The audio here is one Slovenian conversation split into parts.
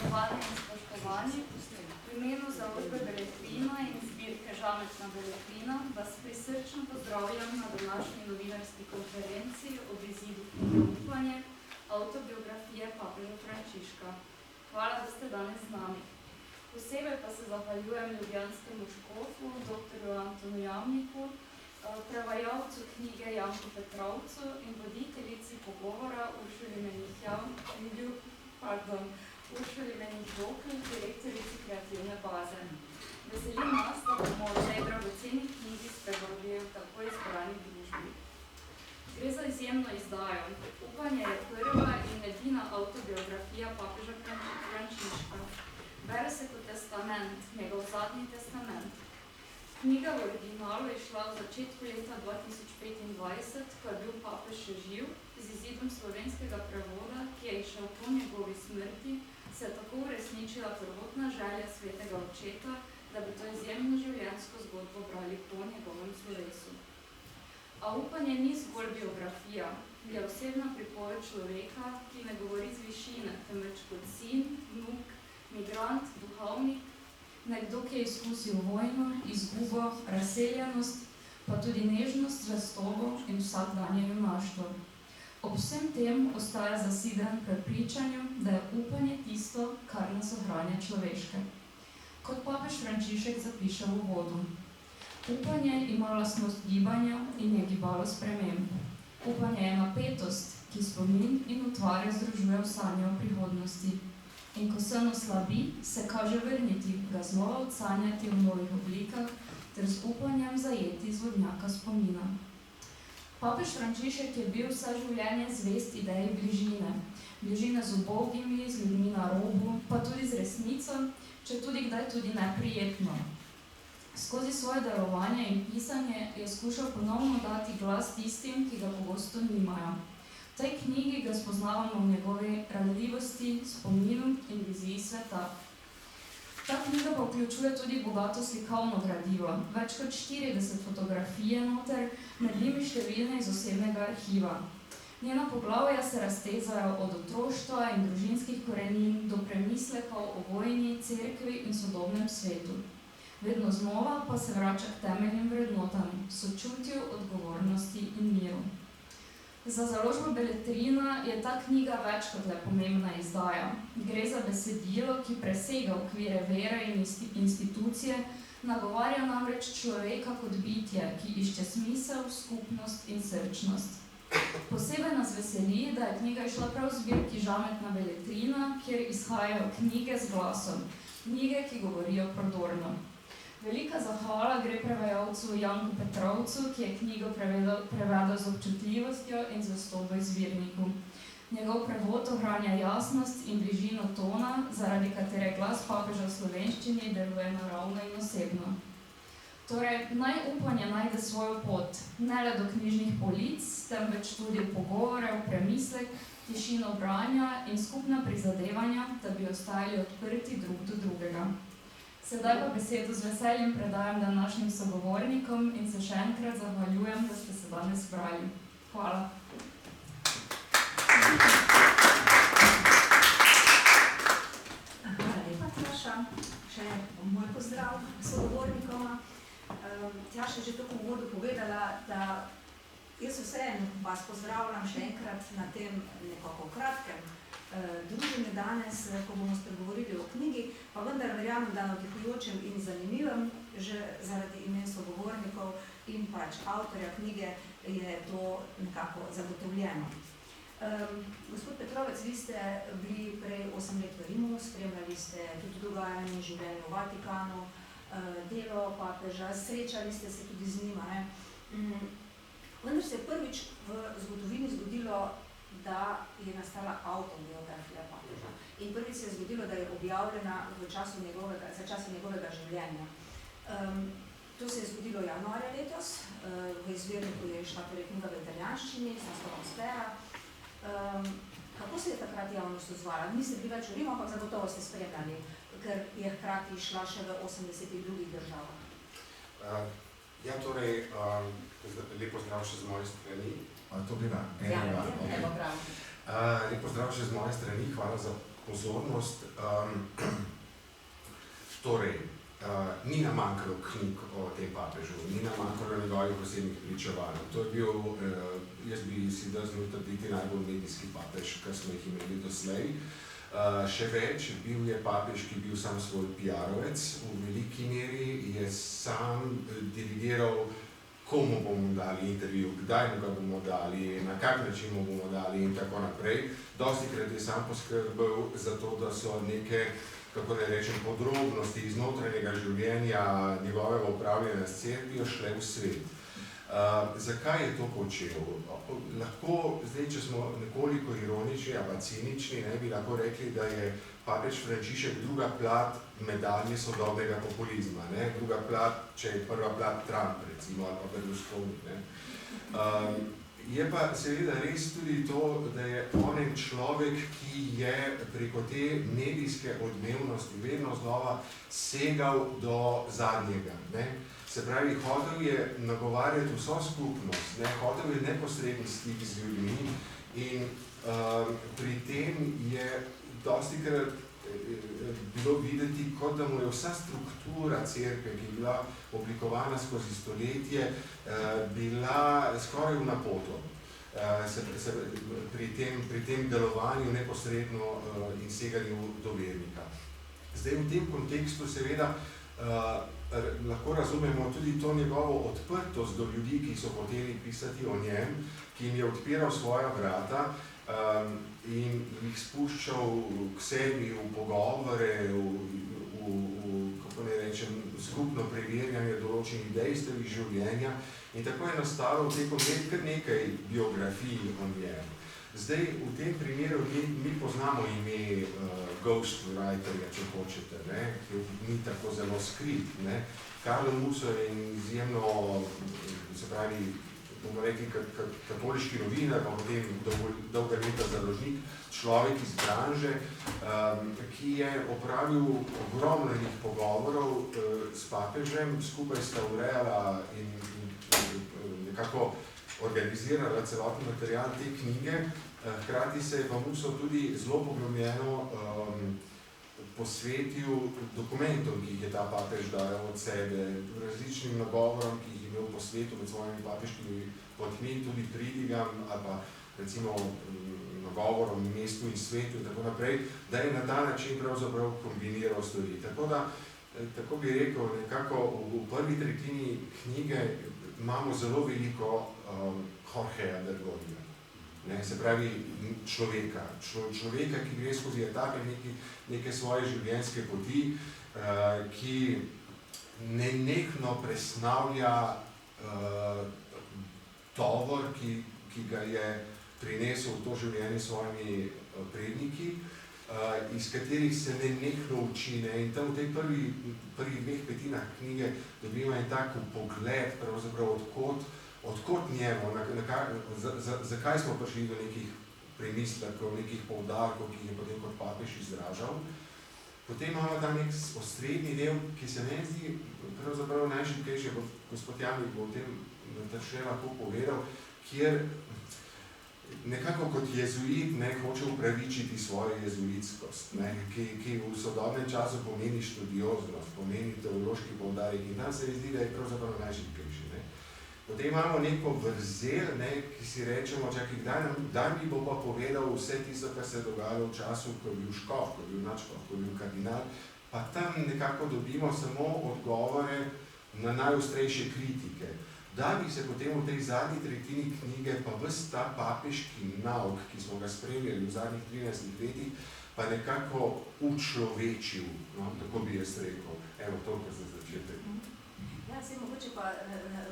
Spoštovani in spoštovani, v imenu založbe Beletrina in zbirke Žametna Beletrina vas prisrčno pozdravljam na današnji novinarski konferenci ob izidu knjige Upanje, avtobiografije papeža Frančiška. Hvala, da ste danes z nami. Posebej pa se zahvaljujem ljubljanskemu škofu, dr. Antonu Jamniku, prevajalcu knjige Janku Petrovcu in voditeljici pogovora Uršuli Menih-Dokl, direktorici kreativne baze. Veseli nas, da bomo o tej dragoceni knjigi spregovorili v tako izbrani družbi. Gre za izjemno izdajo. Upanje je prva in edina avtobiografija papeža Frančiška. Bere se kot testament, njegov zadnji testament. Knjiga v originalu je šla v začetku leta 2025, ko je bil papež še živ, z izidom slovenskega prevoda, ki je išel po njegovi smrti, se je tako uresničila prvotna želja svetega očeta, da bi to izjemno življenjsko zgodbo brali po njegovem slovesu. A upanje ni zgolj biografija, je osebna pripoved človeka, ki ne govori z višine, temveč kot sin, vnuk, migrant, duhovnik, nekdo, ki je izkusil vojno, izgubo, razseljenost, pa tudi nežnost, zvestobo in vsakdanje junaštvo. Ob vsem tem ostaja zasidran prepričanju, da je upanje tisto, kar nas ohranja človeške. Kot papež Frančišek zapiše v uvodu. Upanje ima lastnost gibanja in je gibalo sprememb. Upanje je napetost, ki spomin in utvarja združuje v sanje o prihodnosti. In ko sen oslabi, se kaže vrniti, ga znova odsanjati v novih oblikah ter z upanjem zajeti iz vodnjaka spomina. Papež Frančišek je bil vse življenje zvest ideji bližine. Bližine z ubogimi, z ljudmi na robu, pa tudi z resnico, če tudi kdaj tudi neprijetno. Skozi svoje darovanje in pisanje je skušal ponovno dati glas tistim, ki ga pogosto nimajo. V tej knjigi ga spoznavamo v njegovi ranljivosti, spominu in viziji sveta. Ta knjiga pa vključuje tudi bogato slikovno gradivo, več kot 40 fotografije noter, med njimi številne iz osebnega arhiva. Njena poglavja se raztezajo od otroštva in družinskih korenin do premislekov o vojni, cerkvi in sodobnem svetu. Vedno znova pa se vrača k temeljnim vrednotam, sočutju, odgovornosti in miru. Za založbo Beletrina je ta knjiga več kot le pomembna izdaja. Gre za besedilo, ki presega okvire vere in institucije, nagovarja namreč človeka kot bitje, ki išče smisel, skupnost in srčnost. Posebej nas veseli, da je knjiga išla prav v zbirki Žametna Beletrina, kjer izhajajo knjige z glasom, knjige, ki govorijo prodorno. Velika zahvala gre prevajalcu Janku Petrovcu, ki je knjigo prevedel z občutljivostjo in zvestobo izvirniku. Njegov prevod ohranja jasnost in bližino tona, zaradi katere glas papeža v slovenščini deluje naravno in osebno. Torej, naj upanje najde svojo pot, ne le do knjižnih polic, temveč tudi v pogovore, v premislek, tišino branja in skupna prizadevanja, da bi ostajali odprti drug do drugega. Sedaj pa besedo z veseljem predajam današnjim sogovornikom in se še enkrat zahvaljujem, da ste se danes zbrali. Hvala. Hvala lepa, Tjaša. Še moj pozdrav sogovornikoma. Tjaša je že tako v uvodu povedala, da jaz vseeno vas pozdravljam še enkrat na tem nekako kratkem druženju danes, ko bomo spregovorili o knjigi, pa vendar verjamem, da navdihujočem in zanimivem, že zaradi imen sogovornikov in pač avtorja knjige je to nekako zagotovljeno. Gospod Petrovec, vi ste bili prej 8 let v Rimu, spremljali ste tudi dogajanje in življenje v Vatikanu, delo papeža, srečali ste se tudi z njima. Vendar se je prvič v zgodovini zgodilo, da je nastala avtobiografija papeža. In prvič se je zgodilo, da je objavljena za času njegovega življenja. To se je zgodilo januarja letos, v izvirniku je šla torej knjiga v italijanščini, z naslovom Sfera. Kako se je takrat javnost odzvala? Niste bili več v Rimu, ampak zagotovo ste spremljali, ker je hkrati šla še v 80 drugih državah. Ja, torej, lep pozdrav še z moje strani. Evo prav. Lep pozdrav še z moje strani, hvala za pozornost. Torej, ni nam manjkalo knjig o tem papežu, ni nam manjkalo njegovih osebnih pričevanj. To je bil, jaz bi si drznil trditi, najbolj medijski papež, kar smo jih imeli doslej. Še več, bil je papež, ki bil sam svoj PR-ovec, v veliki meri je sam dirigiral, komu bomo dali intervju, kdaj mu ga bomo dali, na kak način mu bomo dali in tako naprej. Dostikrat je sam poskrbel za to, da so neke, kako ne rečem, podrobnosti iz notranjega življenja njegovega upravljanja s cerkvijo šle v svet. Zakaj je to počel? Lahko, zdaj, če smo nekoliko ironični ali cinični, ne, bi lahko rekli, da je papež Frančišek druga plat medalje sodobnega populizma. Ne? Druga plat, če je prva plat Trump, recimo, ali pa Berlusconi. Je pa seveda res tudi to, da je on en človek, ki je preko te medijske odmevnosti vedno znova segal do zadnjega. Ne? Se pravi, hotel je nagovarjati vso skupnost, ne? Hotel je neposredni stik z ljudmi in pri tem je dostikrat bilo videti, kot da mu je vsa struktura cerkve, ki je bila oblikovana skozi stoletje, bila skoraj v napoto. Pri tem delovanju neposredno in seganju do vernika. Zdaj v tem kontekstu seveda lahko razumemo tudi to njegovo odprtost do ljudi, ki so hoteli pisati o njem, ki jim je odpiral svoja vrata in jih spuščal k sebi v pogovore, kako ne rečem, skupno preverjanje določenih dejstev iz življenja. In tako je nastalo tekom let kar nekaj biografij o njem. Zdaj, v tem primeru mi poznamo ime ghostwriterja, če hočete, ne, ki ni tako zelo skrit. Ne. Karlo Muso je izjemno, se pravi, bomo rekli, katoliški novinar, pa potem dolga leta založnik, človek iz branže, ki je opravil ogromno pogovorov s papežem, skupaj sta urejala in nekako organizirala celotni material te knjige. Hkrati se je pa Muso tudi zelo poglobljeno posvetil dokumentom, ki jih je ta papež dajal od sebe, različnim nagovorom, ki jih je imel po svetu med svojimi papeškimi potmi, tudi pridigam ali pa recimo nagovorom mestu in svetu in tako naprej, da je na ta način pravzaprav kombiniral stvari. Tako da, tako bi rekel, nekako v prvi tretjini knjige imamo zelo veliko Jorgeja Bergoglija. Se pravi človeka, ki gre skozi etape neke svoje življenjske poti, ki nenehno presnavlja tovor, ki ga je prinesel v to življenje s svojimi predniki, iz katerih se nenehno uči. In tam v tej prvih dveh petinah knjige dobimo en tak pogled, pravzaprav odkot njemu, zakaj smo prišli do nekih premislekov, nekih poudarkov, ki jih je potem kot papež izražal. Potem imamo tam nek osrednji del, ki se meni zdi pravzaprav najšibkejši, gospod Jamnik bo o tem še lahko povedal, kjer nekako kot jezuit hoče upravičiti svojo jezuitskost, ki v sodobnem času pomeni študioznost, pomeni teološki poudarek in tam se mi zdi, da je pravzaprav najšibkejši. Potem imamo neko vrzel, ki si rečemo, čakaj, kdaj mi bo pa povedal vse tisto, kar se je dogajalo v času, ko je bil škof, ko je bil nadškof, ko je bil kardinal, pa tam nekako dobimo samo odgovore na najostrejše kritike. Da bi se potem v tej zadnji tretjini knjige pa ves ta papeški nauk, ki smo ga spremljali v zadnjih 13 letih, pa nekako učlovečil, tako bi jaz rekel. Evo, toliko za začetek. Ja, zdaj mogoče pa,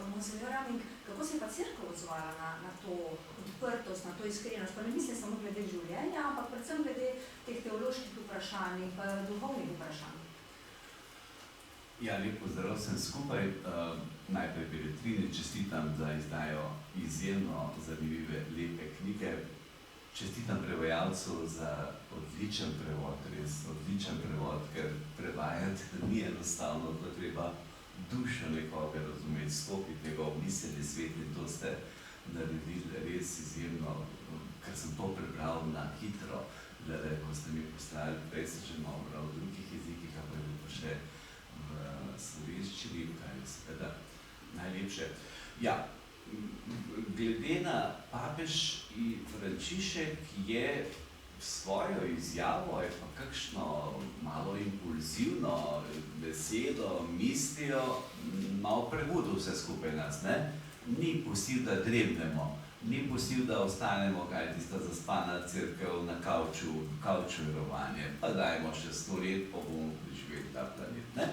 monsenjor Jamnik, kako se je pa cerkev odzvala na to odprtost, na to iskrenost, pa ne mislim samo glede življenja, ampak predvsem glede teh teoloških vprašanj in pa duhovnih vprašanj. Ja, lep pozdrav vsem skupaj. Najprej Beletrini čestitam, da izdajo izjemno zanimive, lepe knjige. Čestitam prevajalcu za odličen prevod, res odličen prevod, ker prevajati ni enostavno, da treba dušo nekoga razumeti, stopiti njegov miselni svet in to ste naredili res izjemno, ker sem to prebral na hitro. ko ste mi postavili, prej sem že malo bral v drugih jezikih, pa je bilo pa še v slovenščini, kar je seveda najlepše. Ja, glede na papež Frančišek je svojo izjavo, je pa kakšno malo impulzivno besedo, mislijo, malo prebudil vse skupaj nas, ne? Ni pustil, da dremnemo, ni pustil, da ostanemo, kaj tista zaspana cerkev na kavču verovanje, pa dajmo še 100 let, pa bomo preživeli ta planet, ne?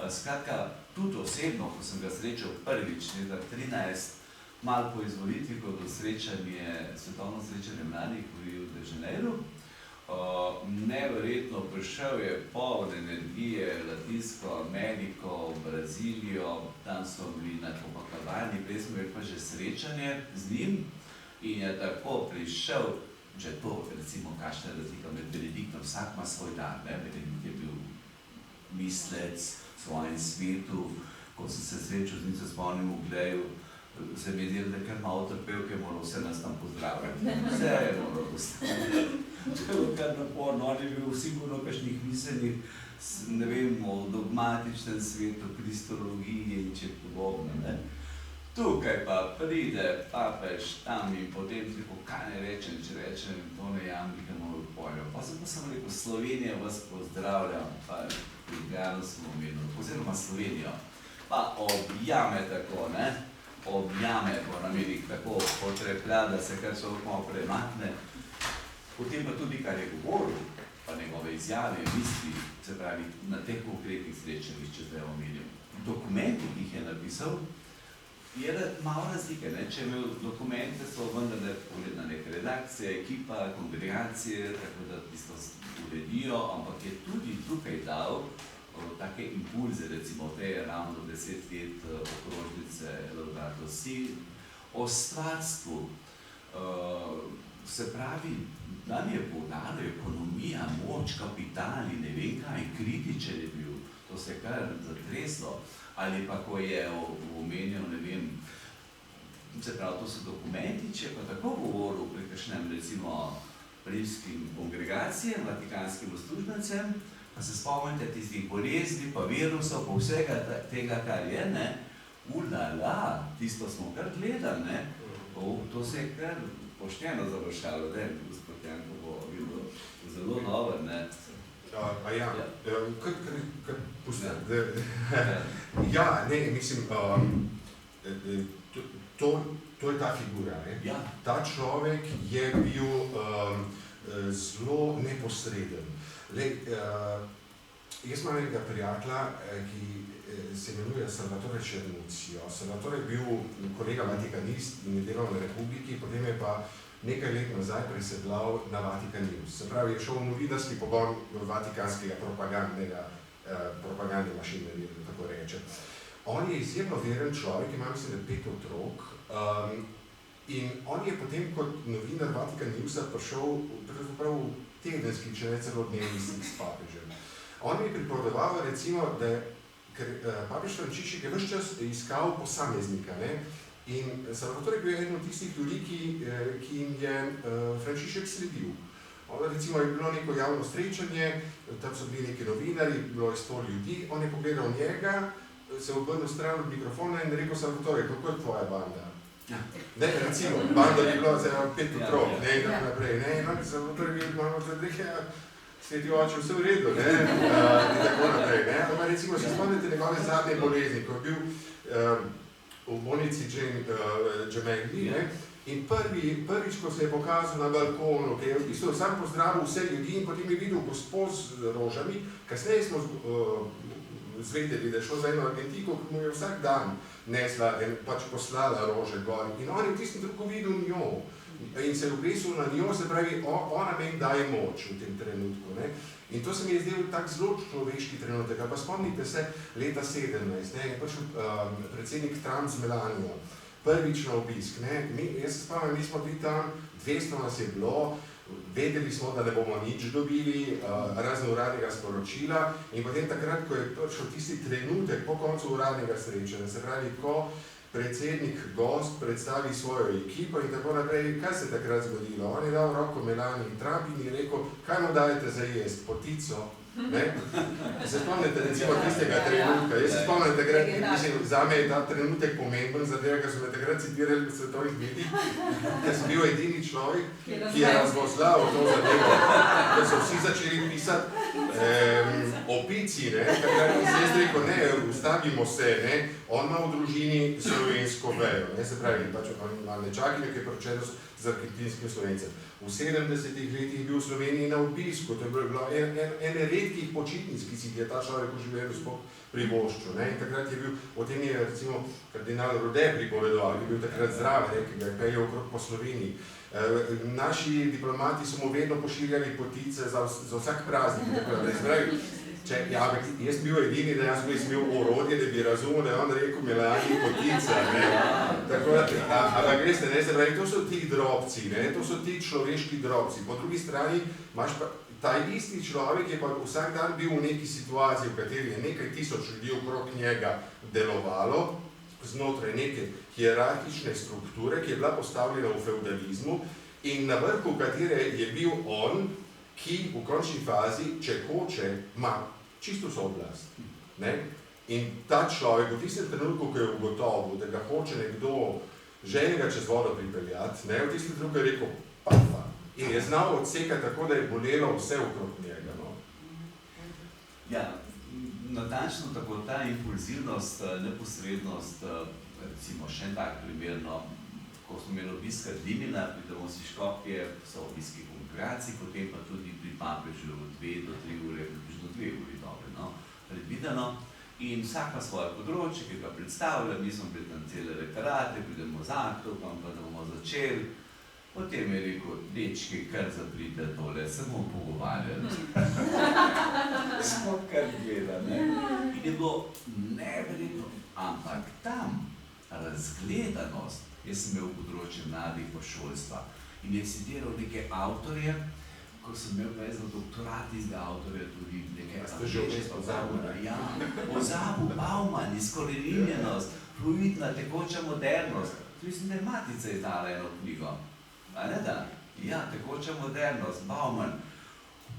Skratka, tudi osebno, ko sem ga srečal prvič, leta 13, malo po izvolitvi, ko do svetovno srečanje mladih v Rio de Janeiro, neverjetno prišel je poln energije, Latinsko Ameriko, Brazilijo, tam so bili nakopakovani, prej smo imeli pa že srečanje z njim in je tako prišel, že to, recimo, kakšna razlika med Benediktom, vsak ima svoj dan, ne? Benedikt je bil mislec v svojem svetu, ko sem se srečal z njim, se spomnim v Gleju, se mi je zdelo, da je kar malo trpel, ker je moral vse nas tam pozdraviti. Vse je moral pozdraviti. To je bilo kar naporno, on je bil sigurno kakšnih miselnih, ne vem, o dogmatičnem svetu, kristologiji in če podobno, ne. Tukaj pa pride papež tam in potem tako, kaj ne rečem, če rečem, to ne Jambrika malo pojo. Pa sem pa samo rekel, Slovenija vas pozdravljam, pa Ljubljano smo omenili, oziroma Slovenijo. Pa objame tako, ne. Objame po namenih tako potreplja, da se kar človek malo premakne. Potem pa tudi, kar je govoril, pa njegove izjave, misli, se pravi, na teh konkretnih srečanjih, če zdaj omenim. Dokumenti, ki jih je napisal, je malo razlike, ne? Če je imel dokumente, so vendarle pogledna neka redakcija, ekipa, kongregacije, tako da tisto uredijo, ampak je tudi tukaj dal take impulze, recimo te je ravno 10 let okrožnice Laudato Si, o stvarstvu. Se pravi, nam je poudaril ekonomija, moč, kapitali, ne vem kaj, kritičen je bil, to se je kar zatreslo. Ali pa ko je omenil, ne vem, se pravi, to so dokumenti, če pa tako govoril pri kakšnem, recimo, rimskim kongregacijam, vatikanskim uslužbencem, pa se spomnite tistih bolezni, pa virusov, pa vsega tega, kar je, ne, ulala, tisto smo kar gledali, ne, to se je kar pošteno završalo, ne, gospod Janko bo videl zelo dober, ne. Kar pustim. Ja, ne, mislim, to je ta figura, ne. Ta človek je bil zelo neposreden. Jaz imam enega prijatelja, ki se imenuje Salvatore Cernuccio. Salvatore je bil kolega vatikanist in je delal na Republiki, potem je pa nekaj let nazaj presedlal na Vatikan News. Se pravi, je šel v novinarski pogon vatikanskega propagandne mašinerije, da tako reče. On je izjemno veren človek, ima mislim, 5 otrok, in on je potem kot novinar Vatikan Newsa prišel pravzaprav tedenski, če ne celo dnevni stik s papežem. On je pripovedoval, recimo, da ker papež Frančišek je ves čas iskal posameznika, ne? In Salvatore je bil eden od tistih ljudi, ki jim je Frančišek sledil. Recimo je bilo neko javno srečanje, tam so bili neki novinarji, bilo je 100 ljudi, on je pogledal njega, se obrnil stran od mikrofona in rekel Salvatore, kako je tvoja banda? Ne, recimo, banda je bilo za 5 otrok, ne, in tako naprej, ne, in Salvatore je bil malo zadrejal, sveti oče, vse v redu, ne, in tako naprej, ne, ampak recimo se spomnite njegove zadnje bolezni, ko je bil v bolnici Gemelli, ne, in prvič, ko se je pokazal na balkonu, ki je v bistvu sam pozdravil vse ljudi in potem je videl gospod z rožami, kasneje smo zvedeli, da je šlo za eno Argentiko, ki mu je vsak dan nesla, pač poslala rože gor. In on je v tistem trenutku videl njo in se je obesil na njo, se pravi, ona meni daje moč v tem trenutku, ne. In to se mi je zdel tak zelo človeški trenutek. Pa spomnite se leta 17, ne, je prišel predsednik Trump z Melanijo, prvič na obisk, ne. Jaz se spomnim, mi smo bili tam, 200 nas je bilo, vedeli smo, da ne bomo nič dobili, razen uradnega sporočila, in potem takrat, ko je prišel tisti trenutek po koncu uradnega srečanja, se pravi, ko predsednik gost predstavi svojo ekipo in tako naprej, kaj se takrat zgodilo? On je dal roko Melani Trump in je rekel, kaj mu dajete za jest, potico? Ne? Se spomnite recimo tistega trenutka? Jaz se spomnim takrat, mislim, zame je ta trenutek pomemben, zato ker so me takrat citirali v svetovnih medijih, ker sem bil edini človek, ki je razglasil to zadevo, da so vsi začeli pisati o pici, ne? Takrat sem jaz rekel, ne, ustavimo se, ne? On ima v družini slovensko vejo, ne? Se pravi, pač on ima nečakinjo, ki je poročena z argentinskim Slovencem. V 70-ih letih je bil v Sloveniji na obisku, to je bilo ene redkih počitnic, ki si je ta človek v življenju sploh privoščil. In takrat je bil, o tem je recimo kardinal Rode pripovedoval, ki je bil takrat zraven, ki ga je peljal okrog po Sloveniji. Naši diplomati so mu vedno pošiljali potice za vsak praznik. Jaz bil edini, da jaz bi imel orodje, da bi razumel, da je on rekel Melani potica. Ampak veste, ne, se pravi, to so ti drobci, ne, to so ti človeški drobci. Po drugi strani imaš pa ta isti človek, je pa vsak dan bil v neki situaciji, v kateri je nekaj tisoč ljudi okrog njega delovalo, znotraj neke hierarhične strukture, ki je bila postavljena v feudalizmu in na vrhu katere je bil on, ki v končni fazi, če hoče, ima čisto vso oblast. In ta človek v tistem trenutku, ko je ugotovil, da ga hoče nekdo željega čez vodo pripeljati, v tistem trenutku je rekel, pafa. In je znal odsekati tako, da je bolelo vse okrog njega. Ja, natančno tako ta impulzivnost, neposrednost, recimo še en tak primerno, ko smo imeli obiska Dimina, pridemo si Škopje, so obiski kongregacij, potem pa tudi pri papežu 2 do 3 ure, približno 2 uri dobro, predvideno. In vsaka svoje področje, ki ga predstavlja, mi smo bili tam cele referate, pridemo z aktom, pa da bomo začeli. Potem je rekel, dečki, kar zaprite tole, se bomo pogovarjali. Smo kar gledali. In je bilo neverjetno, ampak tam razgledanost, jaz sem imel področje mladih pa šolstva in je citiral neke avtorje, ko sem imel pa za doktorat izga avtorja tudi nekaj Ozabu, Bauman, izkoreninjenost, fluidna, tekoča modernost. Mislim, da je Matica izdala eno knjigo. A ne da? Ja, tekoča modernost, Bauman.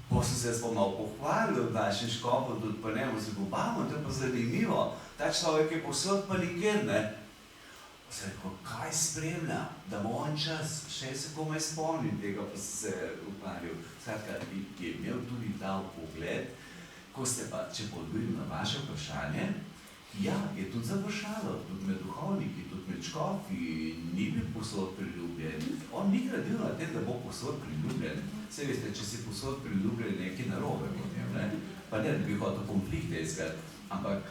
Ko sem se spomnal pohvalil v našem Škopu, tudi pa ne, se bo Bauman, to je pa zanimivo. Ta človek je posod pa nikjer, ne? Sem rekel, kaj spremlja, da bo on čas, še se komaj spomnim tega, pa sem se ukvarjal. Skratka, je imel tudi ta pogled, ko ste pa, če pa odgovorim na vaše vprašanje, ja, je tudi završalo, tudi med duhovniki, tudi med škofi, ni bil posod priljubljen. On ni gradil na tem, da bo posod priljubljen. Saj veste, če si posod priljubljen, nekaj narobe potem, ne? Pa ne, da bi hotel konflikte iskati, ampak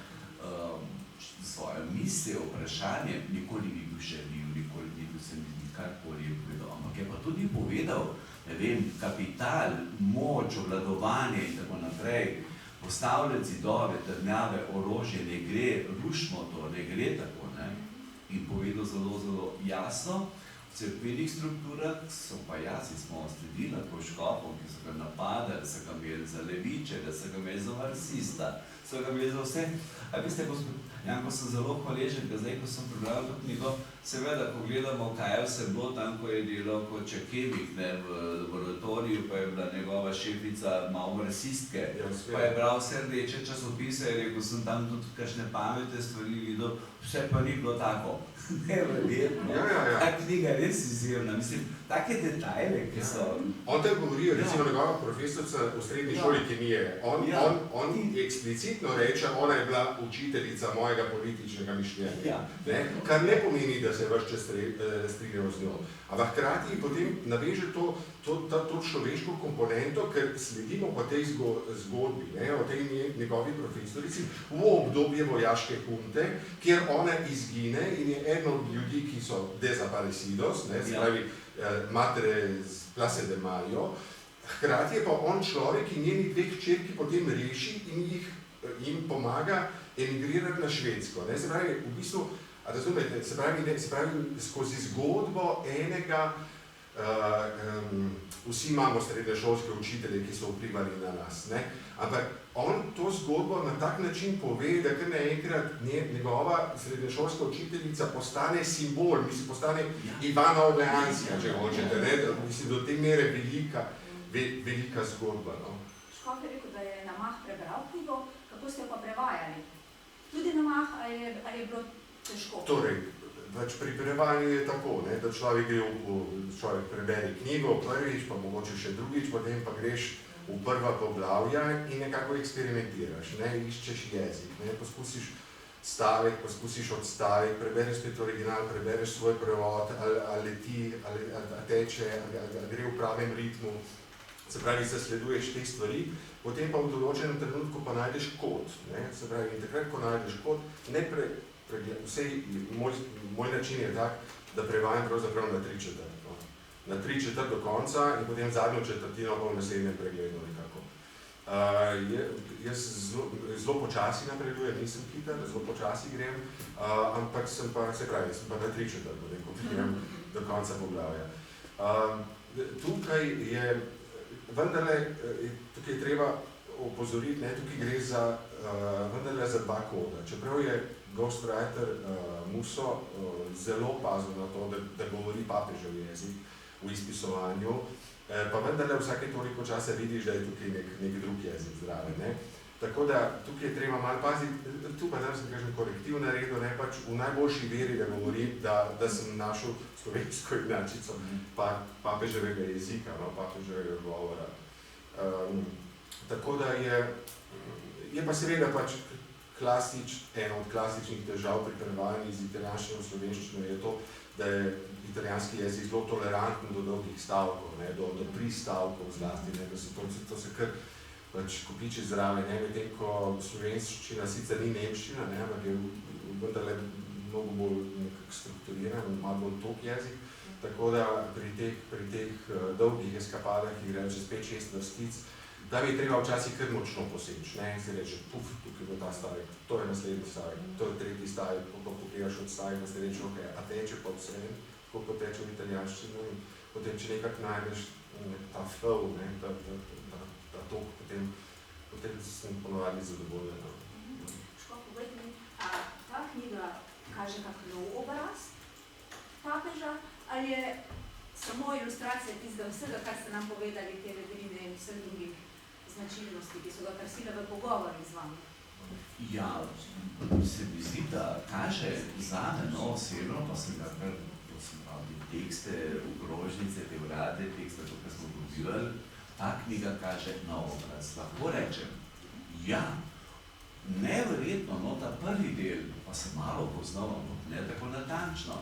svoje misli, vprašanje, nikoli ni bil željiv, nikoli ni bil se mi karkoli je povedal, ampak je pa tudi povedal, ne vem, kapital, moč, obvladovanje in tako naprej, postavljati zidove, trdnjave, orožje, ne gre, rušimo to, ne gre tako, ne? In povedal zelo, zelo jasno, v cerkvenih strukturah so pa jasi smo sledili na Škopom, ki so ga napadali, da so ga imeli za leviče, da so ga imeli za marksista, so ga imeli za vse. A veste, gospod Janko, sem zelo hvaležen, da zdaj, ko sem prebral to knjigo, seveda, ko gledamo, kaj je vse bilo tam, ko je delal kot Čakevik, ne, v laboratoriju, pa je bila njegova šefica malo marksistke, pa je bral vse rdeče časopise, je rekel, sem tam tudi kakšne pametne stvari videl, vse pa ni bilo tako. Neverjetno. Ta knjiga res izjemna, mislim, take detajle, ki so... On te govori, recimo njegova profesorica v srednji šoli kemije, on eksplicitno reče, ona je bila učiteljica mojega političnega mišljenja, kar ne pomeni, da se vaš čas strinjal z njo. Ampak hkrati potem naveže to človeško komponento, ker sledimo po tej zgodbi, o tej njegovi profesorici, v obdobje vojaške hunte, kjer ona izgine in je eden od ljudi, ki so desaparecidos, se pravi, matere z Place de Mayo, hkrati je pa on človek, ki njeni 2 hčerki potem reši in jim pomaga emigrirati na Švedsko. Se pravi, v bistvu, razumete, se pravi, skozi zgodbo enega vsi imamo srednješolske učitelje, ki so vplivali na nas, ne? Ampak on to zgodbo na tak način pove, da kar naenkrat njegova srednješolska učiteljica postane simbol, mislim, postane Ivana Ovejanska, če hočete, ne? Mislim, do te mere velika zgodba, no. Škof je rekel, da je Namah prebral knjigo, kako ste jo pa prevajali? Tudi Namah, ali je bilo težko? Torej, pač pri prevajanju je tako, ne, da človek prebere knjigo prvič, pa mogoče še drugič, potem pa greš v prva poglavja in nekako eksperimentiraš, ne, iščeš jezik, ne, poskusiš stavek, poskusiš odstavek, prebereš spet original, prebereš svoj prevod, ali leti, ali teče, ali gre v pravem ritmu, se pravi, zasleduješ te stvari, potem pa v določenem trenutku pa najdeš kod, ne, se pravi, in takrat, ko najdeš kod, moj način je tak, da prevajam pravzaprav na 3/4. No. Na 3/4 do konca in potem zadnjo četrtino bom v naslednjem pregledu nekako. Jaz zelo počasi napredujem, nisem hiter, zelo počasi grem, ampak sem pa na 3/4, potem, ko pridem do konca poglavja. Tukaj je vendarle, tukaj je treba opozoriti, ne, tukaj gre vendarle za dva koda. Čeprav je ghostwriter Musso zelo pazil na to, da govori papežev jezik v izpisovanju, pa vendarle vsake toliko časa vidiš, da je tukaj nek drug jezik zraven, ne. Tako da tukaj je treba malo paziti, tu pa da sem kažem korektiv naredil, ne, pač v najboljši veri, da govorim, da sem našel slovensko inačico papeževega jezika, no, papeževega govora. Tako da je pa seveda pač ena od klasičnih težav pri prevajanju iz italijanščine v slovenščino je to, da je italijanski jezik zelo toleranten do dolgih stavkov, ne, do pristavkov zlasti, ne, da se to se kar pač kopiči zraven, ne, medtem ko slovenščina sicer ni nemščina, ne, ampak je vendarle mnogo bolj nekako strukturiran, malo bolj tok jezik, tako da pri teh dolgih eskapadah, ki grejo čez 5-6 vrstic, da bi treba včasih kar močno poseči, ne, in si reče, tukaj bo ta stavek, to je naslednji stavek, to je tretji stavek, ko pogledaš od stavek, da si reče, ok, a teče pa vse, koliko teče v italijanščini, in potem, če nekak najdeš ta flow, ne, ta tok, potem sem ponovadi zadovoljen. Škof, povejte mi, ta knjiga kaže kak nov obraz papeža, ali je samo ilustracija tistega vsega, kar ste nam povedali, te vedrine in vseh drugih značilnosti, ki so ga krasile v pogovoru z vami? Ja, se mi zdi, da kaže zame, no, osebno, pa sem ga kar, to sem pravi, tekste, okrožnice, te urade, tekste, to, kar smo dobivali, ta knjiga kaže nov obraz. Lahko rečem, ja, neverjetno, no, ta prvi del, pa se malo poznal, ne tako natančno,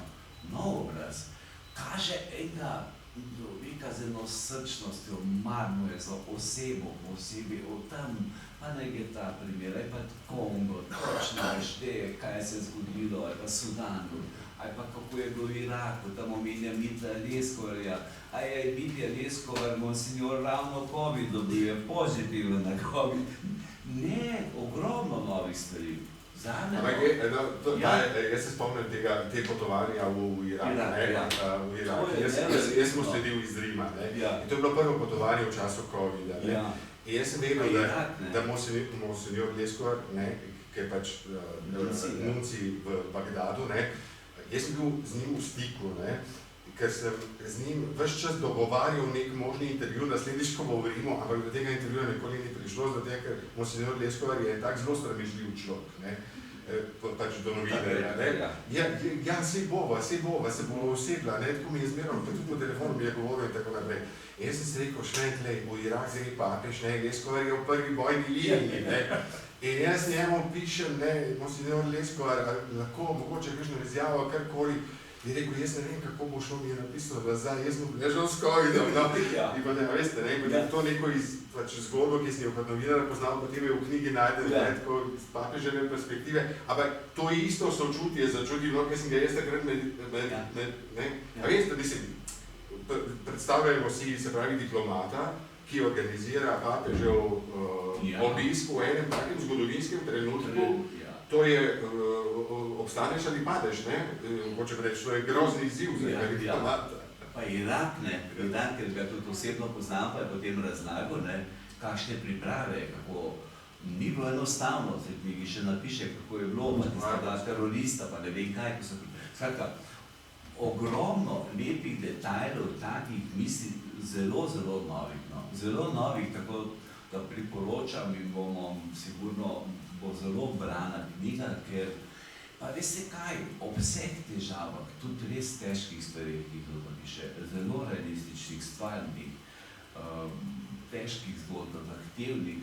nov obraz, kaže človeka z eno srčnostjo, marno je za osebo, posebej o tem, pa naj je ta primer, ali pa Kongo, točno šteje, kaj se je zgodilo, ali pa Sudanu, ali pa kako je bilo v Iraku, tam omenja Mitja Leskovarja, a je Mitja Leskovar, monsignor, ravno COVID dobil, je pozitiven na COVID. Ne, ogromno novih stvari. Jaz se spomnim te potovanja v Irak. Jaz sem sledil iz Rima. In to je bilo prvo potovanje v času COVID-a. In jaz sem vedel, da monsignor Leskovar, ki je pač nunci v Bagdadu, jaz sem bil z njim v stiku, ker sem z njim ves čas dogovarjal nek možni intervju, naslednjič, ko bo v Rimu, ampak do tega intervjuja nikoli ni prišlo, zato ker monsignor Leskovar je tak zelo sramežljiv človek, pač do novinarja. Ja, sej bova, se bo usedla, tako mi je zmerom, pa tudi po telefonu mi je govoril in tako naprej. In jaz sem se rekel, šlentlej, v Irak zdaj papež, Leskovar je v prvi bojni liniji, in jaz njemu pišem, monsignor Leskovar, lahko mogoče kakšno izjavo, karkoli. In rekel, jaz ne vem, kako bo šlo, mi je napisano, da zdaj jaz sem ležal s COVID-om. In potem, veste, potem to neko zgodbo, ki sem jo kot novinar poznal, potem je v knjigi najdel, tako iz papeževe perspektive. Ampak to je isto sočutje začutilo, ker sem ga jaz takrat A veste, mislim, predstavljamo si, se pravi, diplomata, ki organizira papežev obisk v enem takem zgodovinskem trenutku. To je, obstaneš ali padeš, hoče reči, to je grozni izziv za diplomata. Pa pa Irak, ker ga tudi osebno poznam, pa je potem razlagal, kakšne priprave, kako ni bilo enostavno, v knjigi še napiše, kako je bilo, pa tista bila terorista, pa ne vem kaj, ko so pripravili. Skratka, ogromno lepih detajlov, takih misli, zelo novih, zelo novih, tako da priporočam in bomo sigurno, bo zelo brana knjiga, ker pa veste kaj, ob vseh težavah, tudi res težkih stvarih, ki jih napiše, zelo realističnih, stvarnih, težkih zgodb, zahtevnih,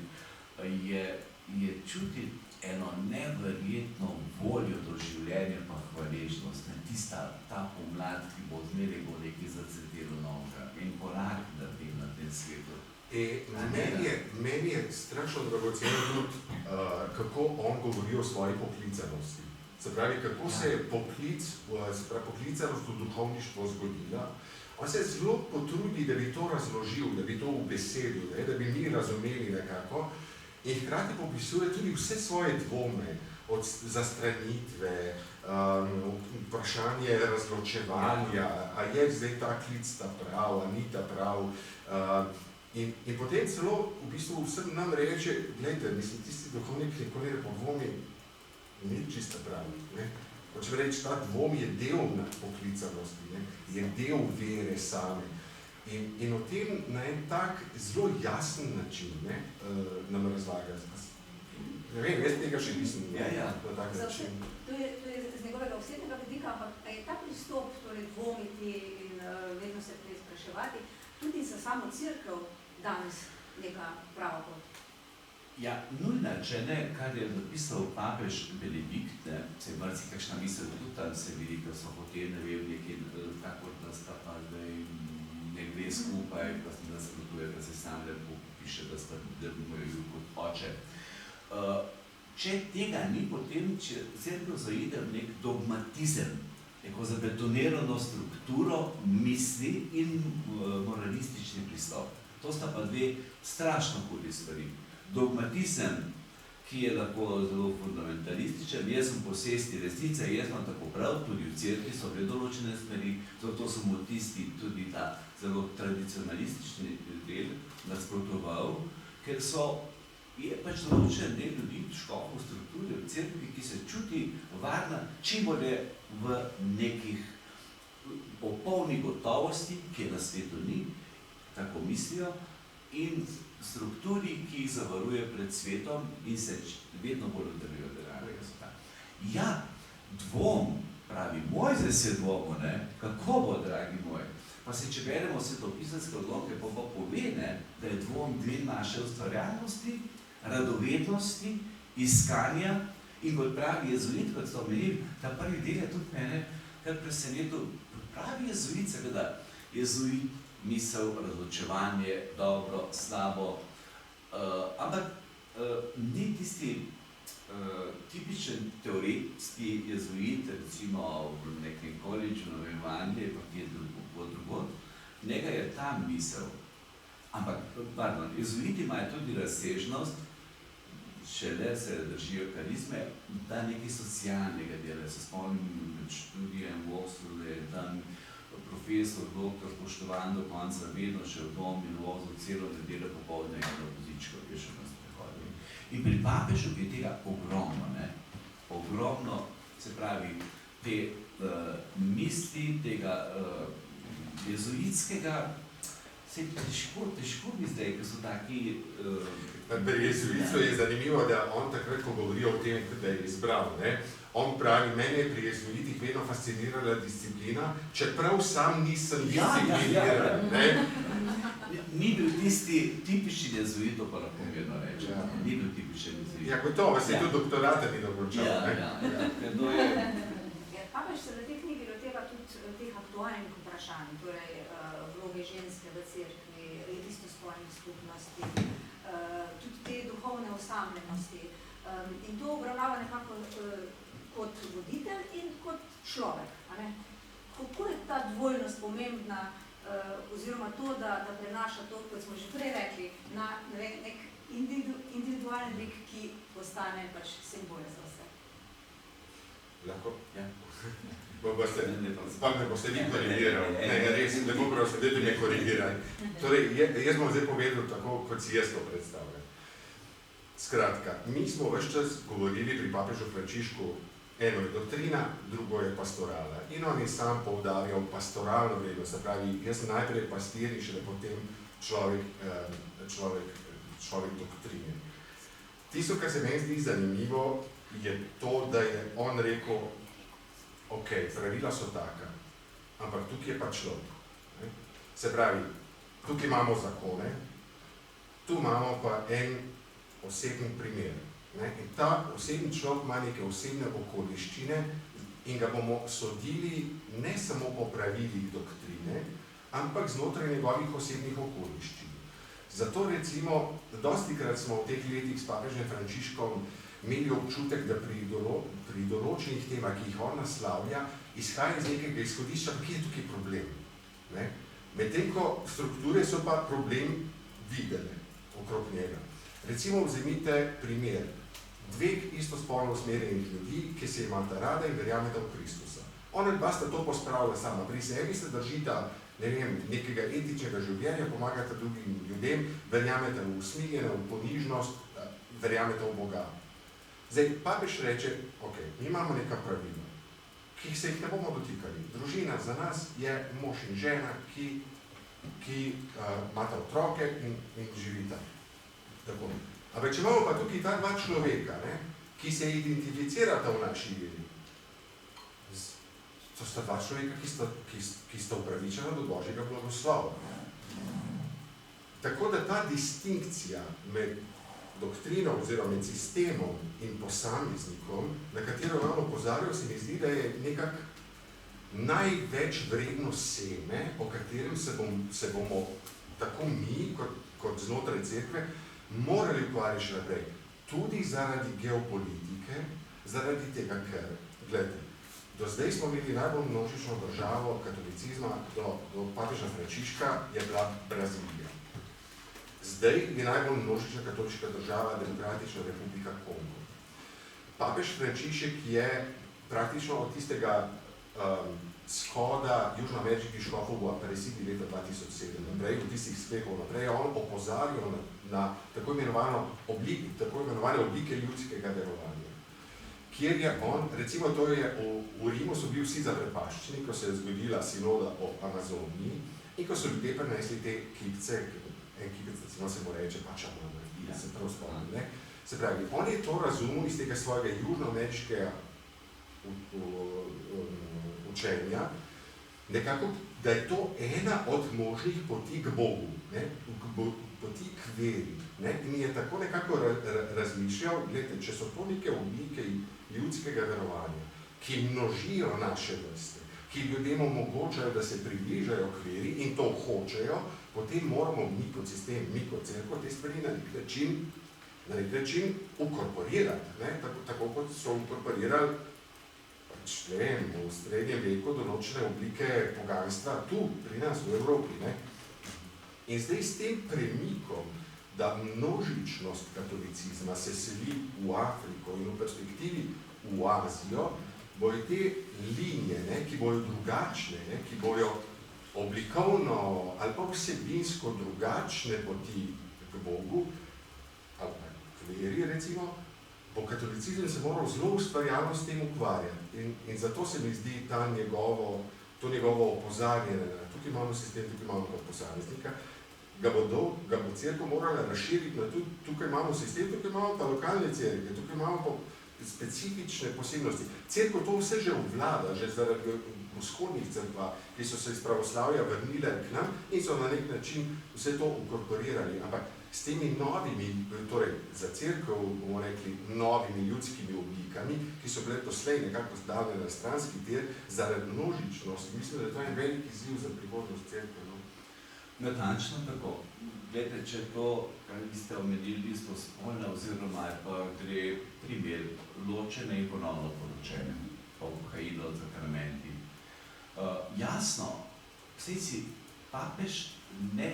je čutiti eno neverjetno voljo do življenja pa hvaležnost, ta pomlad, ki bo zmeraj bo nekaj zacvetelo novega in korak naredim na tem svetu. Meni je strašno dragoceno tudi, kako on govori o svoji poklicanosti. Se pravi, kako se je poklicanost v duhovništvo zgodila. On se zelo potrudi, da bi to razložil, da bi to ubesedil, da bi mi razumeli nekako. In hkrati popisuje tudi vse svoje dvome, od zastranitve, vprašanje razločevanja, a je zdaj ta klic ta prav, a ni ta prav. In potem celo v bistvu vsem nam reče, gledajte, mislim, tisti duhovnik nikoli ne podvomi, ni čisto prav. Hočem reči, ta dvom je del poklicanosti, je del vere same. In o tem na en tak zelo jasen način nam razlaga. Ne vem, jaz tega še nisem na tak način. To je z njegovega osebnega vidika, ampak je ta pristop, torej dvomiti in vedno se preizpraševati, tudi za samo cerkev danes neka prava pot. Ja, nujna, če ne, kar je zapisal papež Benedikt, se je marsikakšna misel, tudi tam se vidi, da so hoteli, ne vem, nekaj, kako da sta pa zdaj ne gre skupaj, pa se nasprotuje, da se sam lepo piše, da sta mojo kot oče. Če tega ni, potem cerkev zaide v nek dogmatizem, neko zabetonirano strukturo misli in moralistični pristop. To sta pa dve strašno hudi stvari. Dogmatizem, ki je lahko zelo fundamentalističen, jaz sem posesti resnice, jaz imam tako prav, tudi v cerkvi so bile določene stvari, zato sem v tisti tudi ta zelo tradicionalistični del nasprotoval, ker je pač določen del ljudi, škofov v strukturi, v cerkvi, ki se čuti varna, čim bolje v nekih popolni gotovosti, ki je na svetu ni, tako mislijo, in strukturi, ki jih zavaruje pred svetom in se vedno bolj oddaljujejo od realnega sveta. Ja, dvom, pravi Mojzes se dvomo, kako bo, dragi moj? Pa se, če beremo svetopisanske odlomke, pa pove, da je dvom del naše ustvarjalnosti, radovednosti, iskanja in kot pravi jezuit, kot ste omenili, ta prvi del je tudi mene kar presenetil, pravi jezuit, seveda, jezuit, misel, razločevanje, dobro, slabo, ampak ni tisti tipičen teoretski jezuit, recimo v nekem koledžu, v Angliji, pa ki je drugod, njega je ta misel. Ampak, pardon, jezuiti imajo tudi razsežnost, šele se držijo karizme, da nekaj socialnega dela. Se spomnim med študijem v Oxfordu, da je tam profesor, doktor, spoštovan do konca, vedno še v dom in vozil celo nedeljo popoldne in na vozičko, ki je še nas prehodil. In pri papežu je tega ogromno, ogromno, se pravi, te misli, tega jezuitskega, se težko bi zdaj, ker so taki... Pri jezuitu je zanimivo, da on takrat, ko govori o tem, da je izbral, on pravi, mene je pri jezuitih vedno fascinirala disciplina, čeprav sam nisem discipliniran. Ni bil tisti tipični jezuit, pa lahko mirno reče. Ni bil tipičen jezuit. Ja, gotovo, se tudi doktorata ni dokončal. Papež se v tej knjigi loteva tudi teh aktualnih vprašanj, torej vloge ženske v cerkvi, istospolnih skupnosti, tudi te duhovne osamljenosti. In to obravnava nekako kot voditelj in kot človek. Kako je ta dvojnost pomembna, oziroma to, da prenaša to, kot smo že prej rekli, na nek individualni lik, ki postane pač simbol za vse? Lahko? Ja. Sploh ne boste vi korigirali. Ne, res, lepo prosim, dajte me korigirati. Torej, jaz bom zdaj povedal tako, kot si jaz to predstavljam. Skratka, mi smo ves čas govorili pri papežu Frančišku, eno je doktrina, drugo je pastorala. In on je sam poudarjal pastoralno vrednost, se pravi, jaz sem najprej pastir in šele potem človek doktrine. Tisto, kar se meni zdi zanimivo, je to, da je on rekel, ok, pravila so taka, ampak tukaj je pa človek. Se pravi, tukaj imamo zakone, tu imamo pa en osebni primer. In ta osebni človek ima neke osebne okoliščine in ga bomo sodili ne samo po pravilih doktrine, ampak znotraj njegovih osebnih okoliščin. Zato recimo, dostikrat smo v teh letih s papežem Frančiškom imeli občutek, da pri določenih temah, ki jih on naslavlja, izhaja iz nekega izhodišča, kje je tukaj problem. Medtem ko strukture so pa problem videle okrog njega. Recimo vzemite primer dveh istospolno usmerjenih ljudi, ki se imata rada in verjameta v Kristusa. Ona dva sta to pospravila sama. Pri sebi se držita, ne vem, nekega etičnega življenja, pomagata drugim ljudem, verjameta v usmiljenje, v ponižnost, verjameta v Boga. Zdaj, papež reče, ok, mi imamo neka pravila, ki se jih ne bomo dotikali. Družina za nas je mož in žena, ki imata otroke in živita. Tako. Ampak če imamo pa tukaj ta dva človeka, ki se identificirata v naši veri, to sta dva človeka, ki sta upravičena do Božjega blagoslova. Tako da ta distinkcija med doktrino oziroma med sistemom in posameznikom, na katero vam opozarjal, se mi zdi, da je nekako največ vredno seme, o katerem se bomo tako mi, kot znotraj cerkve, morali ukvarjati še naprej. Tudi zaradi geopolitike, zaradi tega, ker, gledajte, do zdaj smo imeli najbolj množično državo katolicizma, do papeža Frančiška je bila Brazilija. Zdaj je najbolj množična katoliška država Demokratična republika Kongo. Papež Frančišek je praktično od tistega shoda južnoameriških škofov v Aparecidi leta 2007 naprej, od tistih sklepov naprej, on opozarjal na tako imenovane oblike ljudskega verovanja. Kjer je on, recimo to je v Rimu so bili vsi zaprepaščeni, ko se je zgodila sinoda o Amazoniji in ko so ljudje prinesli te kipce, en kipec, recimo se mu reče pačamama, se prav spomnim, ne? Se pravi, on je to razumel iz tega svojega južnoameriškega učenja, nekako, da je to ena od možnih poti k Bogu, poti k veri. In je tako nekako razmišljal, gledajte, če so to neke oblike ljudskega verovanja, ki množijo naše vrste, ki ljudem omogočajo, da se približajo k veri in to hočejo, potem moramo mi kot sistem, mi kot cerkev te stvari na nek način ukorporirati, tako kot so ukorporirali v srednjem veku določene oblike poganstva tu, pri nas, v Evropi. In zdaj s tem premikom, da množičnost katolicizma se seli v Afriko in v perspektivi v Azijo, bojo te linije, ki bojo drugačne, ki bojo oblikovno ali pa vsebinsko drugačne poti k Bogu, ali pa k veri, recimo, bo katolicizem se moral zelo ustvarjalno s tem ukvarjati. In zato se mi zdi to njegovo opozarjanje, tukaj imamo sistem, tukaj imamo posameznika, ga bo cerkev morala razširiti na tudi, tukaj imamo sistem, tukaj imamo pa lokalne cerkve, tukaj imamo pa specifične posebnosti. Cerkev to vse že obvlada, že zaradi vzhodnih cerkva, ki so se iz pravoslavja vrnile k nam in so na nek način vse to ukorporirali. Ampak s temi novimi, torej za cerkev bomo rekli novimi ljudskimi oblikami, ki so bile doslej nekako zdavljene na stranski tir zaradi množičnosti. Mislim, da je to en velik izziv za prihodnost cerkve. Natančno tako. Glede, če to, kar ste omenili, istospolna oziroma pa gre primer ločene in ponovno poročene, obhajilo od sakramenti. Jasno, vse si papež ne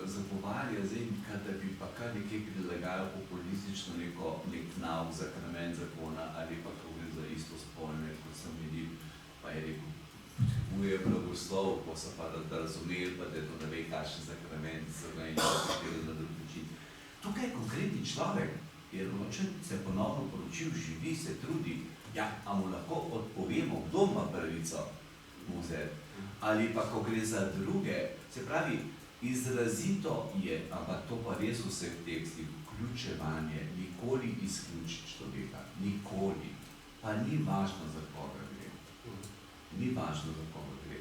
zagovarja zdaj, da bi pa kar nekaj prilagajal populistično nek nauk, sakrament zakona ali pa, kako gre za istospolne, kot sem videl, pa je rekel, potrebuje blagoslov, ko so pa da razumeli, pa da je to ne ve, kakšen sakrament, so ga in na drug način. Tukaj konkretni človek je ročen, se ponovno poročil, živi, se trudi, ja, a mu lahko odpovemo, kdo ima pravico mu vzeti. Ali pa, ko gre za druge, se pravi, izrazito je, ampak to pa res v vseh tekstih, vključevanje, nikoli izključiti človeka, nikoli, pa ni važno, za koga gre. Ni važno, za koga gre.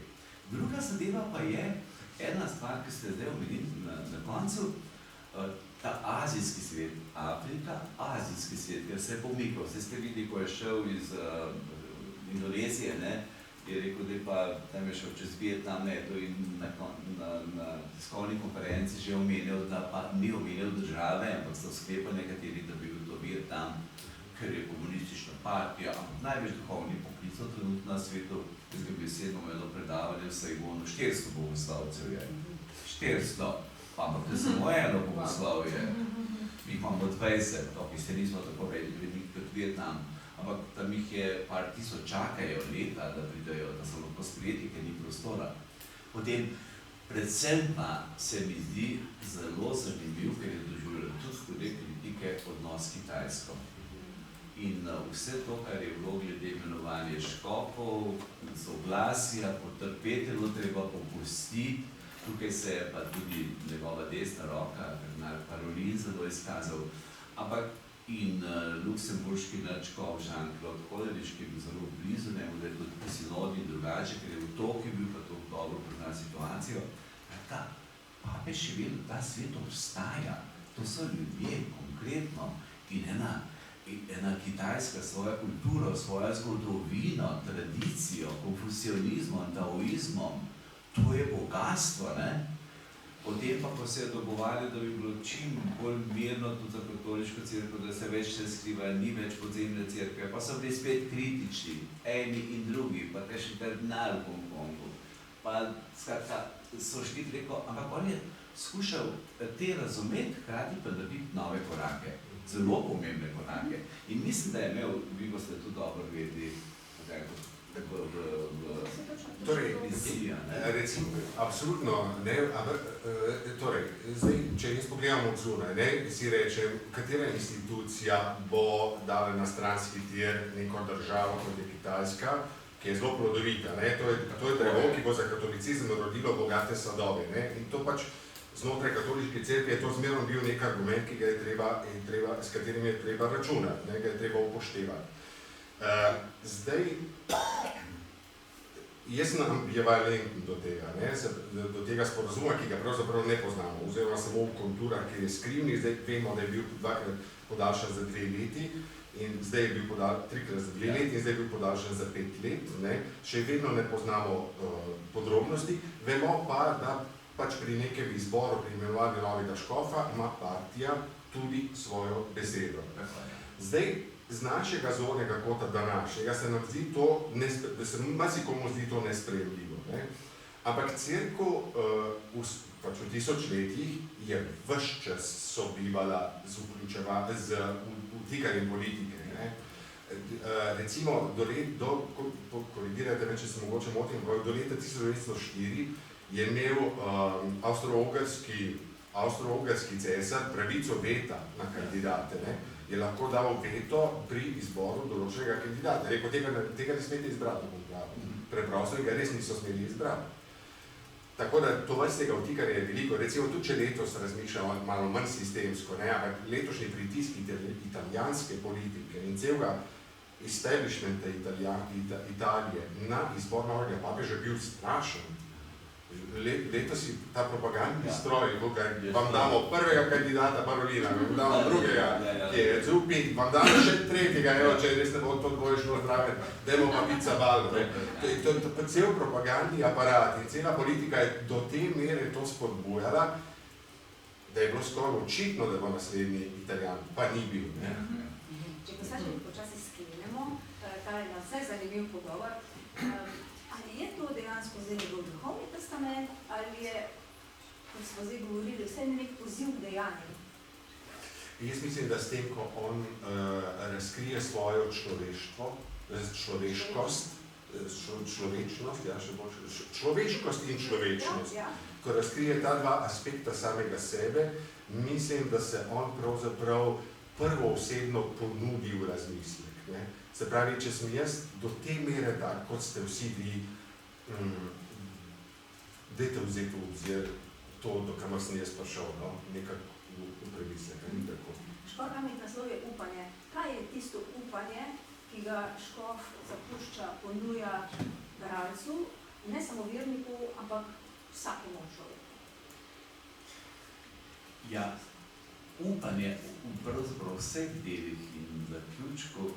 Druga zadeva pa je, ena stvar, ki ste zdaj omenili na koncu, ta azijski svet, Afrika, azijski svet, ker se je pomikal. Vse ste videli, ko je šel iz Indonezije, ne, je rekel, da pa tam je šel čez Vietnam, in na tiskovni konferenci že omenil, da pa ni omenil države, ampak so sklepali nekateri, da bi bil to Vietnam, ker je komunistična partija, ampak največ duhovnih poklicov trenutno na svetu, jaz ga bi sedmo imelo predavanje, vsaj Ivonu, 400 bogoslavcev je. 400, ampak to je samo eno bogoslavje. Mi jih imamo 20, ki se nismo tako veliki kot Vietnam. Ampak tam jih je par tisoč čakajo leta, da pridejo, da so lahko sprejeti, ker ni prostora. Potem, predvsem pa se mi zdi zelo zanimiv, ker je doživljal tudi hude kritike odnos s Kitajsko. In vse to, kar je bilo glede imenovanja škofov, soglasja, potrpetelo treba popustiti. Tukaj se je pa tudi njegova desna roka, kardinal Parolin, zelo izkazal. Ampak in luksemburški nadškof Jean-Claude Hollerich, ki je bil zelo blizu njemu, da je tudi po sinodi drugače, ker je v Tokiu bil pa to dobro pozna situacijo. Ta papež še vedno, ta svet obstaja. To so ljudje konkretno in ena Kitajska svojo kulturo, svojo zgodovino, tradicijo, konfucionizmom, taoizmom. To je bogatstvo, ne? Potem pa, ko se je dogovarjali, da bi bilo čim bolj mirno tudi za katoliško cerkev, da se več se skriva, ni več podzemne cerkve, pa so bili spet kritični, eni in drugi, pa še kardinal v Hongkongu. Pa skratka, so šli preko, ampak on je skušal te razumeti, hkrati pa narediti nove korake, zelo pomembne korake. In mislim, da je imel, vi boste tudi dobro vedeli, Torej, recimo, absolutno, ne, torej, zdaj, če jaz pogledam od zunaj, ne, si rečem, katera institucija bo dala na stranski tir neko državo, kot je Kitajska, ki je zelo plodovita, ne, to je drevo, ki bo za katolicizem rodilo bogate sadove, ne, in to pač znotraj katoliške cerkve je to zmerno bil nek argument, ki ga je treba, s katerim je treba računati, ne, ga je treba upoštevati. Zdaj, jaz sem ambivalenten do tega, ne, do tega sporazuma, ki ga pravzaprav ne poznamo, oziroma samo v konturah, ki je skrivni, zdaj vemo, da je bil dvakrat podaljšan za 2 leti, in zdaj je bil trikrat za 2 leti, in zdaj je bil podaljšan za 5 let, ne, še vedno ne poznamo podrobnosti, vemo pa, da pač pri nekem izboru, pri imenovanju novega škofa, ima partija tudi svojo besedo. Zdaj, z našega zornega kota današnjega se nam zdi to, da se marsikomu zdi to nesprejemljivo, ne? Ampak cerkev pač v tisočletjih je ves čas sobivala z vtikanjem politike, ne? Recimo, korigirajte me, če se mogoče motim, do leta 1904 je imel avstro-ogrski cesar pravico veta na kandidate, ne? Je lahko dal veto pri izboru določenega kandidata. Rekel, tega ne smete izbrati v konklavu. Preprosto ga res niso smeli izbrati. Tako da to vrstnega vtikanja je veliko. Recimo tudi, če letos razmišljamo malo manj sistemsko, ne, ampak letošnji pritisk italijanske politike in celega establishmenta Italije na izbor novega papeža bil strašen. Letos si ta propagandni stroj, vam damo prvega kandidata Parolina, vam damo drugega, ki je Zupi, vam damo še tretjega, evo, če res ne bo to dvoje šlo zdrave, dajmo pa Pizzabal. To je cel propagandni aparat in cela politika je do te mere to spodbujala, da je bilo skoraj očitno, da bo naslednji Italijan, pa ni bil. Če pa še počasi sklenemo, ta je na vse zanimiv pogovor, ali je to dejansko zdaj njegov duhovni testament, ali je, kot smo zdaj govorili, vse nek poziv k dejanju? Jaz mislim, da s tem, ko on razkrije svoje človeštvo, človeškost, človečnost, ja, še boljše, človeškost in človečnost. Ko razkrije ta dva aspekta samega sebe, mislim, da se on pravzaprav prvoosebno ponudi v razmislek. Ne? Se pravi, če sem jaz do te mere tak, kot ste vsi vi, dajte vzeti v obzir to, do kamor sem jaz prišel, no? Nekako v premislek, ni tako. Škof Amen naslov je upanje. Kaj je tisto upanje, ki ga Škof zapušča, ponuja bralcu, ne samo verniku, ampak vsakemu človeku? Ja, upanje v pravzaprav vseh delih in zaključku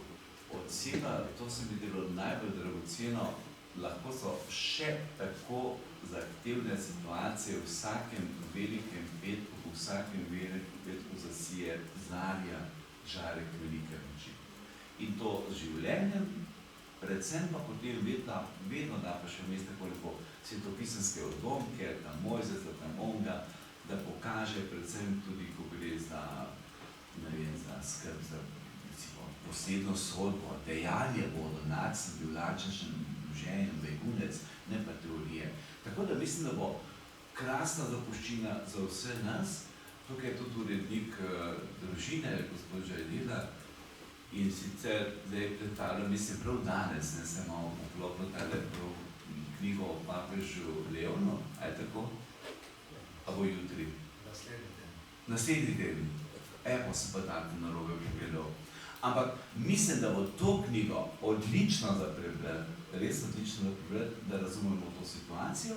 odseva, to se mi delo najbolj dragoceno, lahko so še tako zahtevne situacije v vsakem velikem petku, v vsakem velikem petku zasije zarja žarek velike noči. In to z življenjem, predvsem pa potem vedno da pa še vmes nekoliko svetopisanske odlomke, tam Mojzes, tam onga, da pokaže predvsem tudi, ko gre za, ne vem, za skrb, za posebno sodbo, dejanje bodo, nad sem bil lačen, žen, begunec, ne pa teorije. Tako da mislim, da bo krasna zapuščina za vse nas. Tukaj je tudi urednik družine, gospod Žajdila, in sicer zdaj predstavljam, mislim, prav danes, ne se malo poklopno tale knjigo o papežu Leonu, a je tako? A bo jutri? Naslednji teden. Evo se pa tako narobe pogledal. Ampak mislim, da bo to knjigo odlično za prebrati, res odlično za prebrati, da razumemo to situacijo,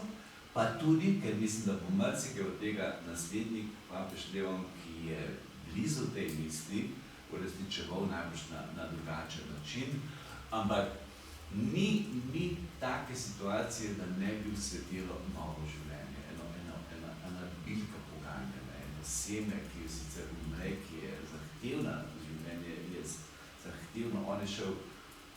pa tudi, ker mislim, da bo marsikaj od tega naslednik papež Leon, ki je blizu tej misli, uresničeval najbolj na drugačen način, ampak ni take situacije, da ne bi usvetilo novo življenje, ena bilka poganjena, eno seme, ki je sicer umre, ki je zahtevna, življenje je zahtevno. On je šel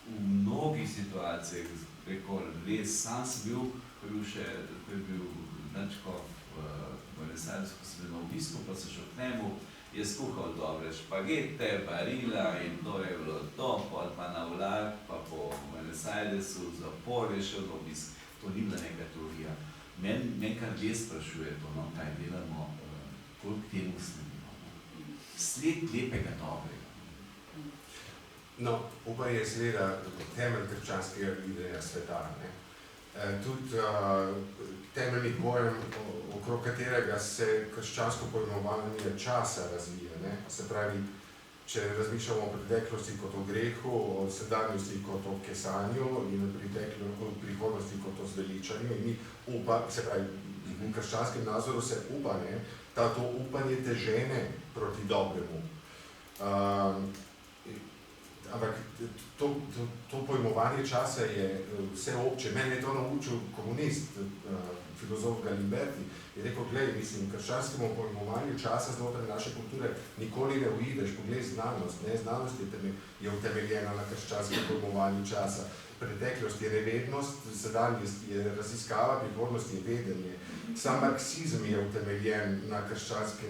v mnogih situacijah, preko res, sam sem bil, ko je bil Načkov v Renesarju, ko sem bil na obisku, pa sem šel k njemu, je skuhal dobre špagete, barila in to je bilo to, pa na vlak, pa po Renesarju zapor je šel na obisk. To ni bila neka teorija. Meni kar res sprašuje to, no, kaj delamo, koliko temu sledimo. Sled lepega dobrega. No, upanje je seveda temelj krščanskega videnja sveta. Ne? Tudi temeljni pojem, okrog katerega se krščansko pojmovanje časa razvija. Ne? Se pravi, če razmišljamo o preteklosti kot o grehu, o sedanjosti kot o kesanju in o prihodnosti kot o zveličanju, in se pravi, v krščanskem nazoru se upa, ne? To upanje te žene proti dobremu. Ampak to pojmovanje časa je vse obče. Mene je to naučil komunist, filozof Galimberti. Je rekel, glej, mislim, krščanskemu pojmovanju časa znotraj naše kulture nikoli ne uideš. Poglej znanost, ne? Znanost je utemeljena na krščanskem pojmovanju časa. Preteklost je nevednost, sedanjost je raziskava, prihodnost je vedenje. Sam marksizem je utemeljen na krščanskem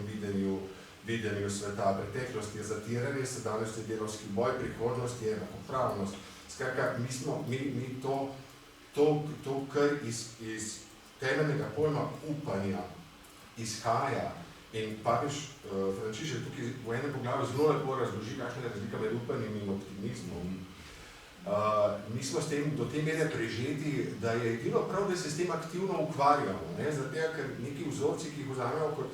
videnju sveta. Preteklost je zatiranje, sedanjost je delavski boj, prihodnost je enakopravnost. Skratka, mi to kar iz temeljnega pojma upanja izhaja. In papež Frančišek tukaj v enem poglavju zelo lepo razloži, kakšna je razlika med upanjem in optimizmom. Mi smo s tem do te mere prežeti, da je bilo prav, da se s tem aktivno ukvarjamo. Zato, ker neki vzorci, ki jih vzamemo kot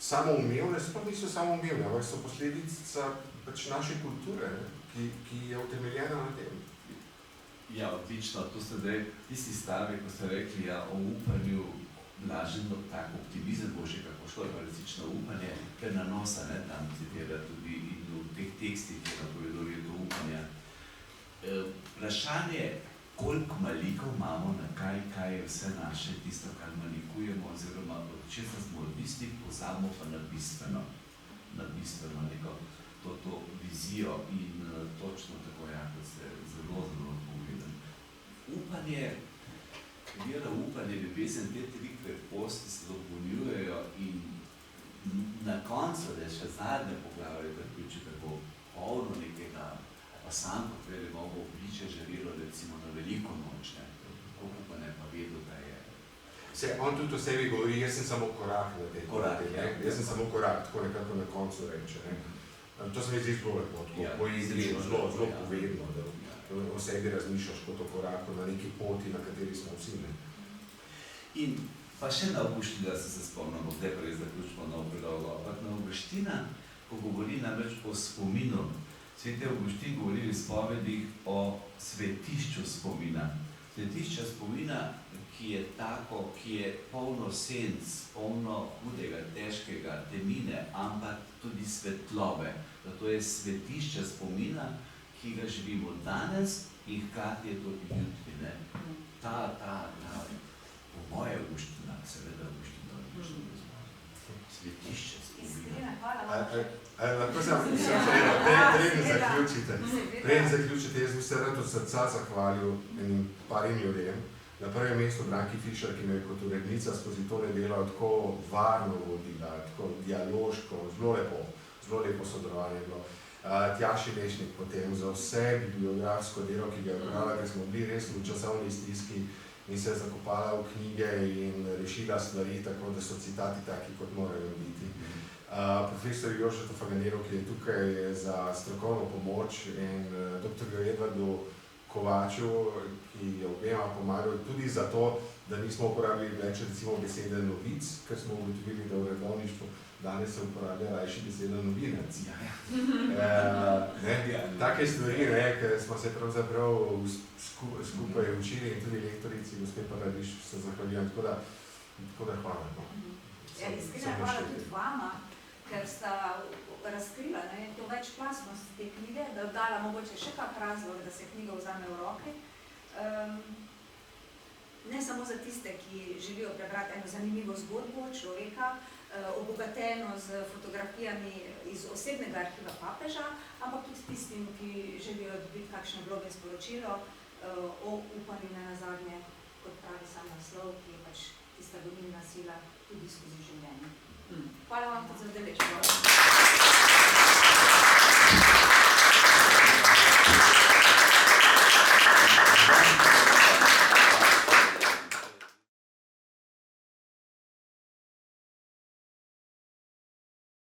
samoumevne, pa niso samoumevne, ampak so posledica naše kulture, ki je utemeljena na tem. Ja, odlično. To ste zdaj tisti stavek, ko ste rekli, ja, o upanju, blažen tak optimizem bo že kako šlo, pa resnično upanje, ker na nosa, ne, tam citira tudi in v teh tekstih je napovedal je to upanja. Vprašanje, koliko malikov imamo, na kaj je vse naše, tisto, kar malikujemo, oziroma od česa smo odvisni, pozabimo pa na bistveno neko to vizijo in točno tako, ja, kot ste zelo povedali. Upanje, vera, upanje, ljubezen, te tri kreposti se dopolnjujejo in na koncu, da je še zadnje poglavje, da ključi tako polno nekega sam kot velemogov priče žarelo recimo na veliko noč, ne? Koliko pa ne pa vedel, da je... On tudi o sebi govori, jaz sem samo korak na tej poti, jaz sem samo korak, tako nekako na koncu reče. Ne? To se mi zdi zelo lepo, tako poetično, zelo povedno, da o sebi razmišljaš kot o koraku na neki poti, na kateri smo vsi. Ne? In pa še na Avguština sem se spomnil, bo zdaj prej zaključimo nov predolgo, ampak na Avguština, ko govori namreč o spominu, Sveti Avguštin govori v izpovedih o svetišču spomina. Svetišča spomina, ki je tako, ki je polno senc, polno hudega, težkega, temine, ampak tudi svetlobe. Zato je svetišče spomina, ki ga živimo danes in hkrati je to jutri, ne? Po moje Avguština, seveda Avguština, svetišče spomina. Lahko preden zaključite, jaz bi se rad od srca zahvalil enim parim ljudem. Na prvem mestu Branki Fišer, ki me je kot urednica skozi to nedelo tako varno vodila, tako dialoško, zelo lepo sodelovanje je bilo. Tjaši Lešnik potem za vse bibliografsko delo, ki ga je opravila, ker smo bili res v časovni stiski in se je zakopala v knjige in rešila stvari, tako da so citati taki, kot morajo biti. Profesor Jožetu Faganero, ki je tukaj za strokovno pomoč, in dr. Edvardu Kovaču, ki je obema pomagal tudi zato, da nismo uporabili več recimo besede novic, ker smo ugotovili, da v redovništvu danes se uporablja rajši beseda novinec. Take stvari, ker smo se pravzaprav skupaj učili in tudi lektorici, gospe Paradiš, se zahvaljujem, tako da hvala. Iskrena hvala tudi vama, ker sta razkrila to večplastnost te knjige, da dala mogoče še kak razlog, da se knjiga vzame v roke. Ne samo za tiste, ki želijo prebrati eno zanimivo zgodbo človeka, obogateno z fotografijami iz osebnega arhiva papeža, ampak tudi tistim, ki želijo dobiti kakšno globlje sporočilo o upanju nenazadnje, kot pravi sam naslov, ki je pač tista gonilna sila tudi skozi življenje. Hvala vam za udeležbo.